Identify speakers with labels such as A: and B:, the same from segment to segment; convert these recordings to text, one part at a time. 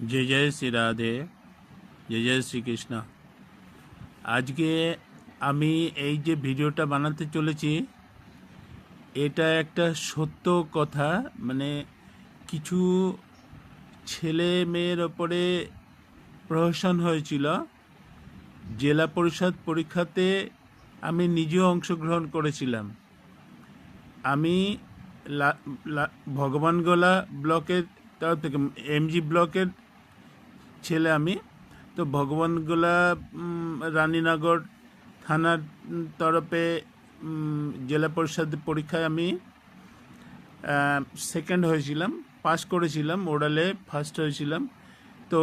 A: जय जय श्री राधे, जय जय শ্রী কৃষ্ণ। আজকে আমি এই যে ভিডিওটা বানাতে চলেছি, এটা একটা সত্য কথা। মানে কিছু ছেলে মেয়ের ওপরে প্রহসন হয়েছিল। জেলা পরিষদ পরীক্ষাতে আমি নিজেও অংশগ্রহণ করেছিলাম। আমি ভগবানগোলা ব্লকের তরফ থেকে, এমজি ব্লকের ছেলে আমি। তো ভগবানগোলা রানীনগর থানার তরফে জেলা পরিষদ পরীক্ষায় আমি সেকেন্ড হয়েছিলাম, পাস করেছিলাম, ওরালে ফার্স্ট হয়েছিলাম। তো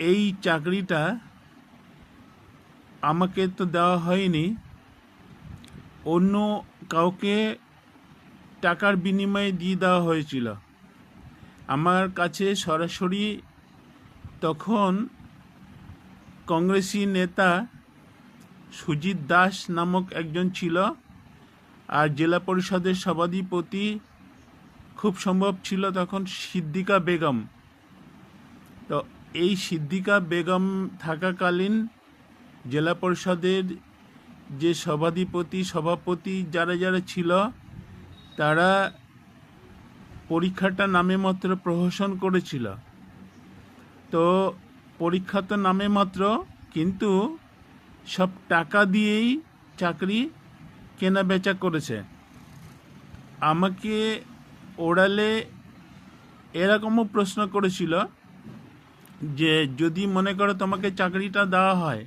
A: এই চাকরিটা আমাকে তো দেওয়া হয়নি, অন্য কাউকে টাকার বিনিময়ে দিয়ে দেওয়া হয়েছিল। আমার কাছে সরাসরি তখন কংগ্রেসি নেতা সুজিত দাস নামক একজন ছিল, আর জেলা পরিষদের সভাধিপতি খুব সম্ভব ছিল তখন সিদ্দিকা বেগম। তো এই সিদ্দিকা বেগম থাকাকালীন জেলা পরিষদের যে সভাপতি যারা যারা ছিল, তারা পরীক্ষাটা নামে মাত্র প্রহসন করেছিল। তো পরীক্ষা তো নামে মাত্র, কিন্তু সব টাকা দিয়েই চাকরি কেনা বেচা করেছে। আমাকে ওড়ালে এরকমও প্রশ্ন করেছিল যে যদি মনে করো তোমাকে চাকরিটা দেওয়া হয়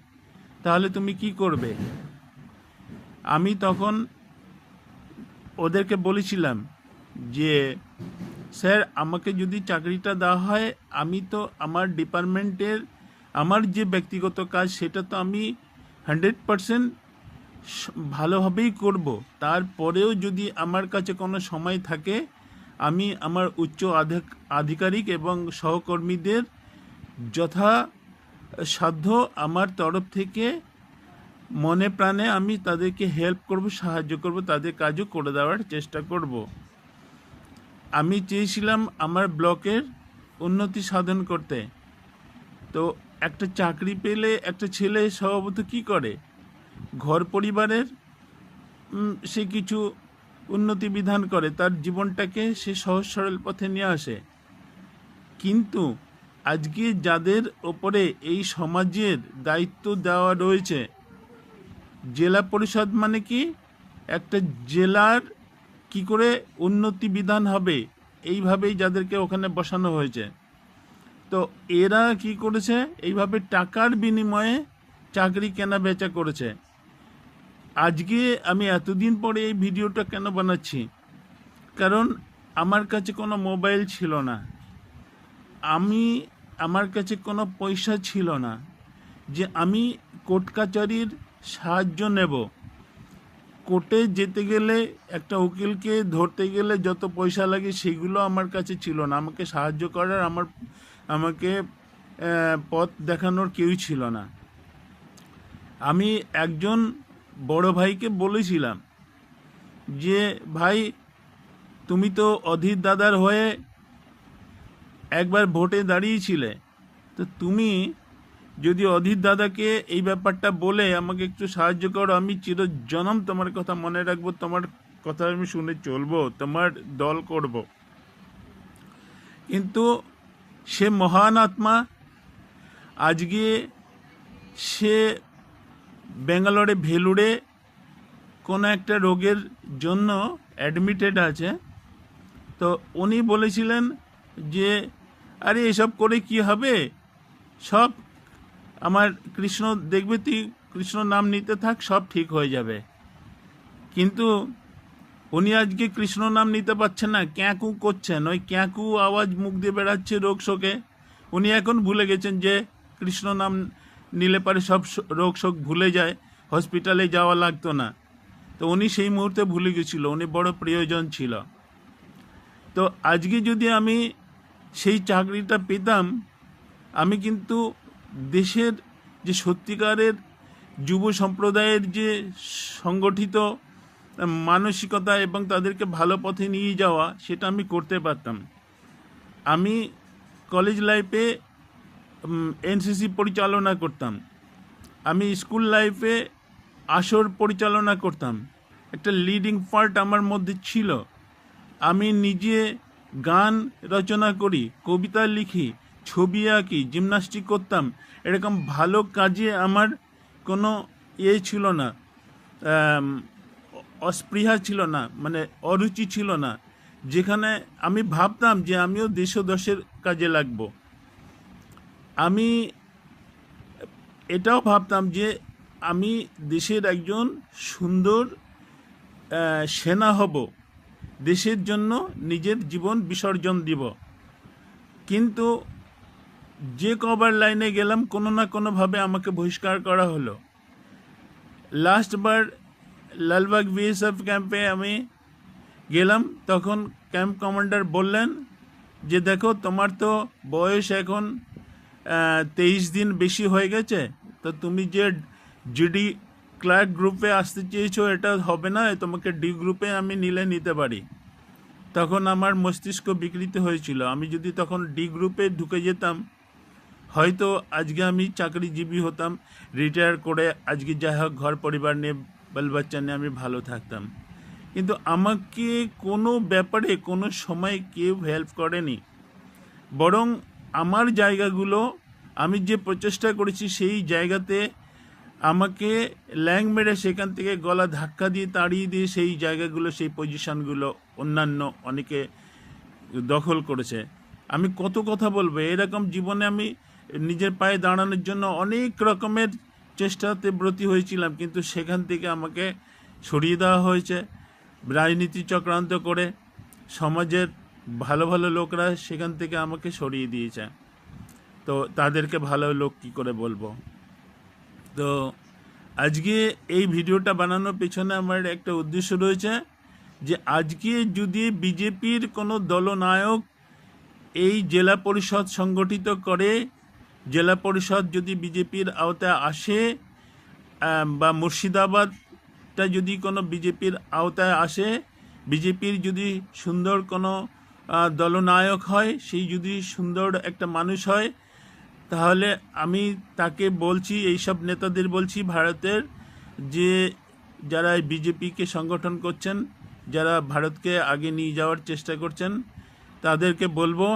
A: তাহলে তুমি কি করবে। আমি তখন ওদেরকে বলেছিলাম যে স্যার, আমাকে যদি চাকরিটা দেওয়া হয়, আমি তো আমার ডিপার্টমেন্টের আমার যে ব্যক্তিগত কাজ সেটা তো আমি 100% ভালোভাবেই করব। তারপরেও যদি আমার কাছে কোনো সময় থাকে, আমি আমার উচ্চ আধিকারিক এবং সহকর্মীদের যথাসাধ্য আমার তরফ থেকে মনে প্রাণে আমি তাদেরকে হেল্প করব, সাহায্য করব, তাদের কাজও করে দেওয়ার চেষ্টা করব। আমি চেয়েছিলাম আমার ব্লকের উন্নতি সাধন করতে। তো একটা চাকরি পেলে একটা ছেলে স্বভাবত কী করে, ঘর পরিবারের সে কিছু উন্নতি বিধান করে, তার জীবনটাকে সে সহজ সরল পথে নিয়ে আসে। কিন্তু আজকে যাদের ওপরে এই সমাজের দায়িত্ব দেওয়া রয়েছে, জেলা পরিষদ মানে কি, একটা জেলার কি করে উন্নতি বিধান হবে, এইভাবেই যাদেরকে ওখানে বসানো হয়েছে। তো এরা কি করেছে, এইভাবে টাকার বিনিময়ে চাকরি কেনা বেচা করেছে। আজকে আমি এতদিন পরে এই ভিডিওটা কেন বানাচ্ছি, কারণ আমার কাছে কোনো মোবাইল ছিল না, আমার কাছে কোনো পয়সা ছিল না যে আমি কোর্ট কাচারির সাহায্য নেব। কোর্টে যেতে গেলে একটা উকিলকে ধরতে গেলে যত পয়সা লাগে সেগুলো আমার কাছে ছিল না। আমাকে সাহায্য করার, আমাকে পথ দেখানোর কেউই ছিল না। আমি একজন বড় ভাইকে বলেছিলাম যে ভাই, তুমি তো অধীর দাদার হয়ে একবার ভোটে দাঁড়িয়েছিলে, তো তুমি যদি অধীর দাদাকে এই ব্যাপারটা বলে আমাকে একটু সাহায্য করো, আমি চিরজনম তোমার কথা মনে রাখবো, তোমার কথা আমি শুনে চলবো, তোমার দল করব। কিন্তু সে মহান আত্মা আজকে সে ব্যাঙ্গালোরে ভেলুরে কোনো একটা রোগের জন্য অ্যাডমিটেড আছে। তো উনি বলেছিলেন যে আরে এসব করে কি হবে, সব আমার কৃষ্ণ দেখবে, তুই কৃষ্ণ নাম নিতে থাক, সব ঠিক হয়ে যাবে। কিন্তু উনি আজকে কৃষ্ণ নাম নিতে পারছেন না, ক্যাঁকু করছেন, ওই ক্যাঁকু আওয়াজ মুখ দিয়ে বেড়াচ্ছে রোগ শোকে। উনি এখন ভুলে গেছেন যে কৃষ্ণ নাম নিলে পারে সব রোগ শোক ভুলে যায়, হসপিটালে যাওয়া লাগতো না। তো উনি সেই মুহূর্তে ভুলে গেছিল, উনি বড় প্রিয়জন ছিল। তো আজকে যদি আমি সেই চাকরিটা পেতাম, আমি কিন্তু দেশের যে সত্যিকারের যুব সম্প্রদায়ের যে সংগঠিত মানসিকতা এবং তাদেরকে ভালো পথে নিয়ে যাওয়া, সেটা আমি করতে পারতাম। আমি কলেজ লাইফে এনসিসি পরিচালনা করতাম, আমি স্কুল লাইফে আসর পরিচালনা করতাম, একটা লিডিং পার্ট আমার মধ্যে ছিল। আমি নিজে গান রচনা করি, কবিতা লিখি, ছবি আঁকি, জিমনাস্টিক করতাম। এরকম ভালো কাজে আমার কোনো ছিল না, অস্পৃহা ছিল না, মানে অরুচি ছিল না, যেখানে আমি ভাবতাম যে আমিও দেশে কাজে লাগবো। আমি এটাও ভাবতাম যে আমি দেশের একজন সুন্দর সেনা হব, দেশের জন্য নিজের জীবন বিসর্জন দিব। কিন্তু যে কবার লাইনে গেলাম কোনো না কোনোভাবে আমাকে বহিষ্কার করা হলো। লাস্টবার লালবাগ বিএসএফ ক্যাম্পে আমি গেলাম, তখন ক্যাম্প কমান্ডার বললেন যে দেখো তোমার তো বয়স এখন 23 দিন বেশি হয়ে গেছে, তো তুমি যে জিডি ক্লার্ক গ্রুপে আসতে চেয়েছো এটা হবে না, তোমাকে ডি গ্রুপে আমি নিতে পারি। তখন আমার মস্তিষ্ক বিকৃত হয়েছিল। আমি যদি তখন ডি গ্রুপে ঢুকে যেতাম, হয়তো আজকে আমি চাকরিজীবী হতাম, রিটায়ার করে আজকে যাই হোক ঘর পরিবার নিয়ে বাল বাচ্চা নিয়ে আমি ভালো থাকতাম। কিন্তু আমাকে কোনো ব্যাপারে কোনো সময় কেউ হেল্প করেনি, বরং আমার জায়গাগুলো আমি যে প্রচেষ্টা করেছি সেই জায়গাতে আমাকে ল্যাং মেরে সেখান থেকে গলা ধাক্কা দিয়ে তাড়িয়ে দিয়ে সেই জায়গাগুলো, সেই পজিশনগুলো অন্যান্য অনেকে দখল করেছে। আমি কত কথা বলবো, এরকম জীবনে আমি নিজের পায়ে দাঁড়ানোর জন্য অনেক রকমের চেষ্টাতে ব্রতী হয়েছিলাম, কিন্তু সেখান থেকে আমাকে সরিয়ে দেওয়া হয়েছে রাজনীতি চক্রান্ত করে। সমাজের ভালো ভালো লোকরা সেখান থেকে আমাকে সরিয়ে দিয়েছে, তো তাদেরকে ভালো লোক কী করে বলবো। তো আজকে এই ভিডিওটা বানানোর পেছনে আমার একটা উদ্দেশ্য রয়েছে, যে আজকে যদি বিজেপির কোনো দলনায়ক এই জেলা পরিষদ সংগঠিত করে, জেলা পরিষদ যদি বিজেপির আওতায় আসে, বা মুর্শিদাবাদটা যদি কোনো বিজেপির আওতায় আসে, বিজেপির যদি সুন্দর কোনো দলনায়ক হয়, সেই যদি সুন্দর একটা মানুষ হয়, তাহলে আমি তাকে বলছি, এইসব নেতাদের বলছি ভারতের, যে যারা বিজেপিকে সংগঠন করছেন, যারা ভারতকে আগে নিয়ে যাওয়ার চেষ্টা করছেন, তাদেরকে বলবো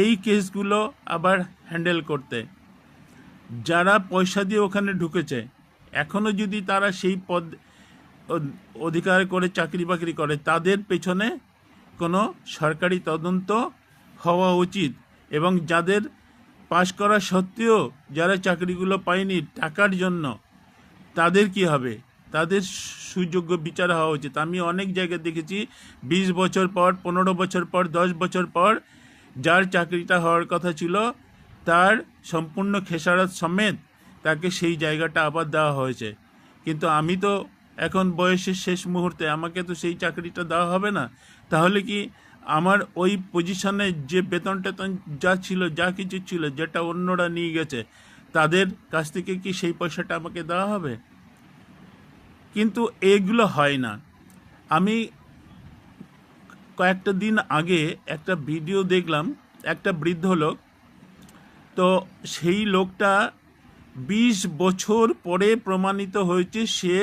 A: এই কেসগুলো আবার হ্যান্ডেল করতে। যারা পয়সা দিয়ে ওখানে ঢুকেছে, এখনও যদি তারা সেই পদ অধিকার করে চাকরি বাকরি করে, তাদের পেছনে কোনো সরকারি তদন্ত হওয়া উচিত। এবং যাদের পাশ করা সত্ত্বেও যারা চাকরিগুলো পায়নি টাকার জন্য, তাদের কি হবে, তাদের সুযোগ্য বিচার হওয়া উচিত। আমি অনেক জায়গায় দেখেছি 20 বছর পর, 15 বছর পর, 10 বছর পর যার চাকরিটা হওয়ার কথা ছিল, তার সম্পূর্ণ খেসারত সমেত তাকে সেই জায়গাটা আবার দেওয়া হয়েছে। কিন্তু আমি তো এখন বয়সের শেষ মুহূর্তে, আমাকে তো সেই চাকরিটা দেওয়া হবে না। তাহলে কি আমার ওই পজিশনে যে বেতন টেতন যা ছিল, যা কিছু ছিল, যেটা অন্যরা নিয়ে গেছে, তাদের কাছ থেকে কি সেই পয়সাটা আমাকে দেওয়া হবে? কিন্তু এগুলো হয় না। আমি কয়েকটা দিন আগে একটা ভিডিও দেখলাম, একটা বৃদ্ধ লোক, তো সেই লোকটা 20 বছর পরে প্রমাণিত হয়েছে সে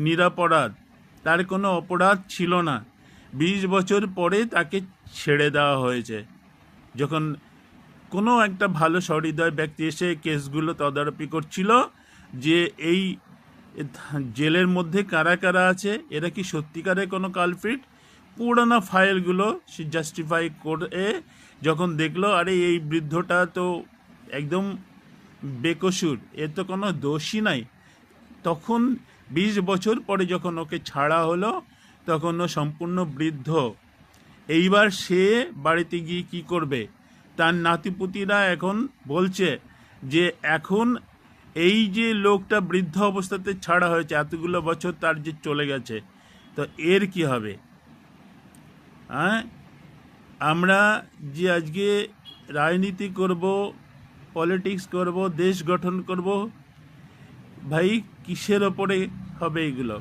A: নিরপরাধ, তার কোনো অপরাধ ছিল না। 20 বছর পরে তাকে ছেড়ে দেওয়া হয়েছে, যখন কোনো একটা ভালো সহৃদয় ব্যক্তি এসে কেসগুলো তদারকি করছিল, যে এই জেলের মধ্যে কারা কারা আছে, এরা কি সত্যিকারে কোনো কালপ্রিট। পুরানো ফাইলগুলো সে জাস্টিফাই করে যখন দেখলো আরে এই বৃদ্ধটা তো একদম বেকসুর, এর তো কোনো দোষই নাই, তখন 20 বছর পরে যখন ওকে ছাড়া হলো, তখন ও সম্পূর্ণ বৃদ্ধ। এইবার সে বাড়িতে গিয়ে কী করবে? তার নাতিপুতিরা এখন বলছে যে এখন এই যে লোকটা বৃদ্ধ অবস্থাতে ছাড়া হয়েছে, এতগুলো বছর তার যে চলে গেছে, তো এর কি হবে? হ্যাঁ, আমরা যে আজকে রাজনীতি করব, পলিটিক্স করব, দেশ গঠন করব, ভাই কিসের ওপরে হবে এগুলো?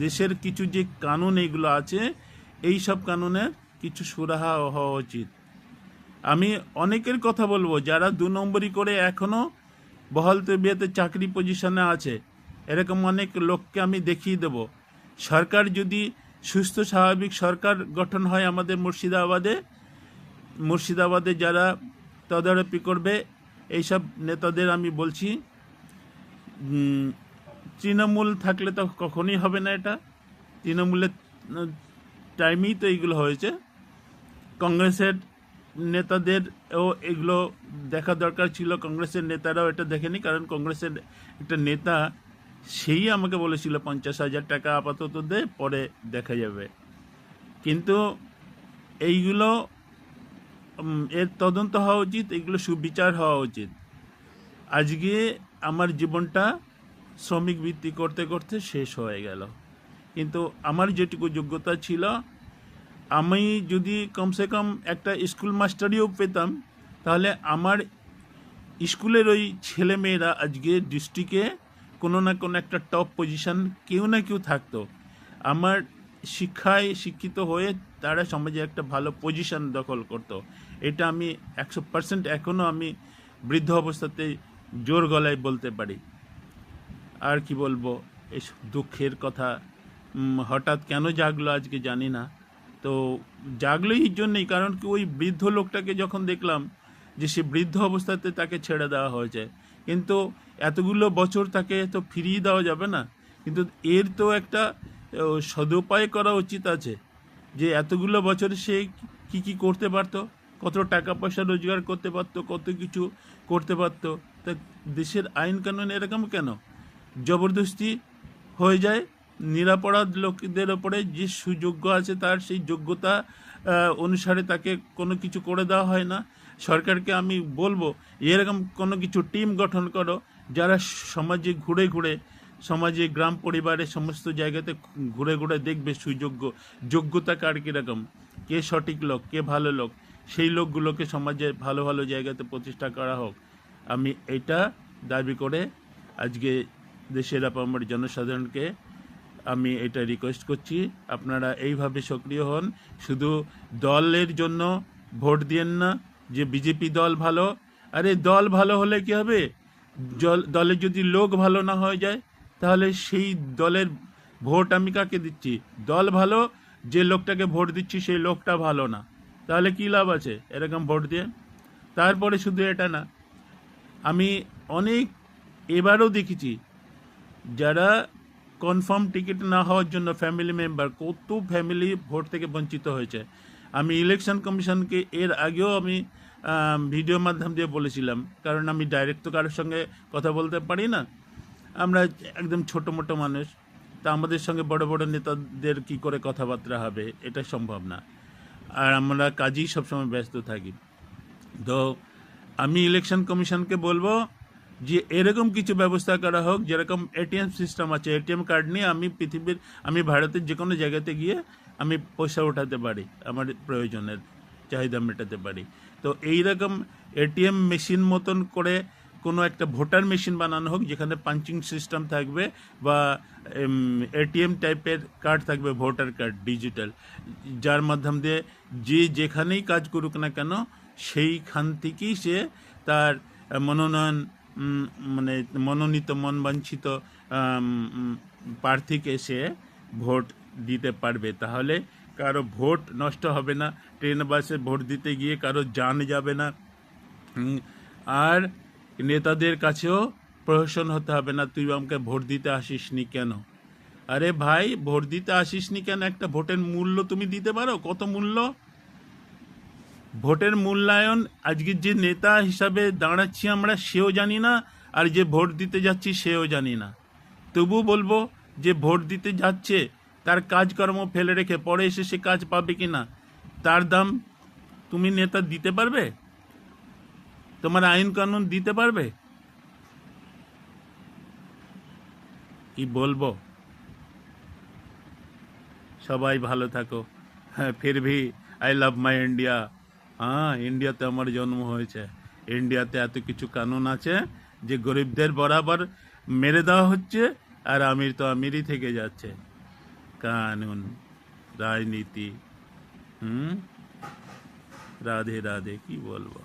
A: দেশের কিছু যে কানুন এগুলো আছে, এই সব কানুনের কিছু সুরাহা হওয়া উচিত। আমি অনেকের কথা বলবো যারা 2 নম্বরি করে এখনো বহাল তবিয়তে চাকরি পজিশনে আছে, এরকম অনেক লোককে আমি দেখিয়ে দেব। সরকার যদি সুস্থ স্বাভাবিক সরকার গঠন হয় আমাদের মুর্শিদাবাদে যারা তদারকি করবে এইসব নেতাদের আমি বলছি, তৃণমূল থাকলে তো কখনোই হবে না। এটা তৃণমূলের টাইমেই তো এইগুলো হয়েছে। কংগ্রেসের নেতাদেরও এগুলো দেখা দরকার ছিল, কংগ্রেসের নেতারাও এটা দেখেনি, কারণ কংগ্রেসের একটা নেতা সেই আমাকে বলেছিল 50,000 টাকা আপাতত দে, পরে দেখা যাবে। কিন্তু এইগুলো এর তদন্ত হওয়া উচিত, এগুলো সুবিচার হওয়া উচিত। আজকে আমার জীবনটা শ্রমিক বৃত্তি করতে করতে শেষ হয়ে গেল, কিন্তু আমার যেটুকু যোগ্যতা ছিল, আমি যদি কমসে কম একটা স্কুল মাস্টারিও পেতাম, তাহলে আমার স্কুলের ওই ছেলে মেয়েরা আজকে ডিস্ট্রিক্টে কোনো না কোনো একটা টপ পজিশন কেউ না কেউ থাকতো। আমার শিক্ষায় শিক্ষিত হয়ে তারা সমাজে একটা ভালো পজিশন দখল করতো। এটা আমি 100% এখনও আমি বৃদ্ধ অবস্থাতে জোর গলায় বলতে পারি। আর কি বলবো, এই দুঃখের কথা হঠাৎ কেন জাগলো আজকে জানি না। তো জাগলো এই জন্যই, কারণ কি ওই বৃদ্ধ লোকটাকে যখন দেখলাম যে সে বৃদ্ধ অবস্থাতে তাকে ছেড়ে দেওয়া হয়েছে, কিন্তু এতগুলো বছর তাকে তো ফিরিয়ে দেওয়া যাবে না, কিন্তু এর তো একটা সদুপায় করা উচিত আছে, যে এতগুলো বছর সে কি কি করতে পারতো, কত টাকা পয়সা রোজগার করতে পারতো, কত কিছু করতে পারতো। তা দেশের আইন কানুন এরকম কেন জবরদস্তি হয়ে যায়? নিরাপরাধ লোকদের ওপরে যে সুযোগ্য আছে তার সেই যোগ্যতা অনুসারে তাকে কোনো কিছু করে দেওয়া হয় না। সরকারকে আমি বলবো এরকম কোনো কিছু টিম গঠন করো, যারা সমাজে ঘুরে ঘুরে, সমাজে গ্রাম পরিবারে সমস্ত জায়গাতে ঘুরে ঘুরে দেখবে যোগ্যতা কার কীরকম, কে সঠিক লোক, কে ভালো লোক, সেই লোকগুলোকে সমাজে ভালো ভালো জায়গাতে প্রতিষ্ঠা করা হোক। আমি এটা দাবি করে আজকে দেশের আপামর জনসাধারণকে আমি এটা রিকোয়েস্ট করছি, আপনারা এইভাবে সক্রিয় হন। শুধু দলের জন্য ভোট দিয়েন না যে বিজেপি দল ভালো। আরে দল ভালো হলে কি হবে? দলে যদি লোক ভালো না হয়ে যায়, তাহলে সেই দলের ভোট আমি কাকে দিচ্ছি? দল ভালো, যে লোকটাকে ভোট দিচ্ছি সেই লোকটা ভালো না, তাহলে কী লাভ আছে এরকম ভোট দিয়ে? তারপরে শুধু এটা না, আমি অনেক এবারও দেখেছি যারা কনফার্ম টিকিট না হওয়ার জন্য ফ্যামিলি মেম্বার, কত ফ্যামিলি ভোট থেকে বঞ্চিত হয়েছে। আমি ইলেকশন কমিশনকে এর আগেও আমি ভিডিও মাধ্যম দিয়ে বলেছিলাম, কারণ আমি ডাইরেক্ট তো কারোর সঙ্গে কথা বলতে পারি না, আমরা একদম ছোটো মোটো মানুষ, তা আমাদের সঙ্গে বড় বড় নেতাদের কি করে কথাবার্তা হবে, এটা সম্ভব না। আর আমরা কাজেই সবসময় ব্যস্ত থাকি। তো আমি ইলেকশন কমিশনকে বলবো যে এরকম কিছু ব্যবস্থা করা হোক, যেরকম এটিএম সিস্টেম আছে, এটিএম কার্ড নিয়ে আমি ভারতের যে কোনো জায়গাতে গিয়ে আমি পয়সা ওঠাতে পারি, আমার প্রয়োজনের চাহিদা মেটাতে পারি। তো এইরকম এটিএম মেশিন মতন করে কোনো একটা ভোটার মেশিন বানানো হোক, যেখানে পাঞ্চিং সিস্টেম থাকবে বা এটিএম টাইপের কার্ড থাকবে, ভোটার কার্ড ডিজিটাল, যার মাধ্যম দিয়ে যে যেখানেই কাজ করুক না কেন সেইখান থেকেই সে তার মনোনয়ন মানে মনোনীত মনবাঞ্ছিত প্রার্থীকে সে ভোট দিতে পারবে। তাহলে কারো ভোট নষ্ট হবে না, ট্রেন বাসে ভোট দিতে গিয়ে কারো জান যাবে না, আর নেতাদের কাছেও প্রহসন হতে হবে না, তুই আমাকে ভোট দিতে আসিসনি কেন। আরে ভাই, ভোট দিতে আসিসনি কেন, একটা ভোটের মূল্য তুমি দিতে পারো? কত মূল্য? ভোটের মূল্যায়ন আজকে যে নেতা হিসাবে দাঁড়াচ্ছি আমরা সেও জানি না, আর যে ভোট দিতে যাচ্ছি সেও জানি না। তবু বলবো যে ভোট দিতে যাচ্ছে তার কাজকর্ম ফেলে রেখে পরে এসে সে কাজ পাবে কি না, তার দাম তুমি নেতা দিতে পারবে? তোমার আইন কানুন দিতে পারবে? কি বলবো। সবাই ভালো থাকো। হ্যাঁ, ফির V I love my India. হ্যাঁ, ইন্ডিয়াতে আমার জন্ম হয়েছে, ইন্ডিয়াতে এত কিছু কানুন আছে যে গরিবদের বরাবর মেরে দেওয়া হচ্ছে, আর আমির তো আমিরই থেকে যাচ্ছে। কানুন, রাজনীতি, রাধে রাধে, কি বলবো।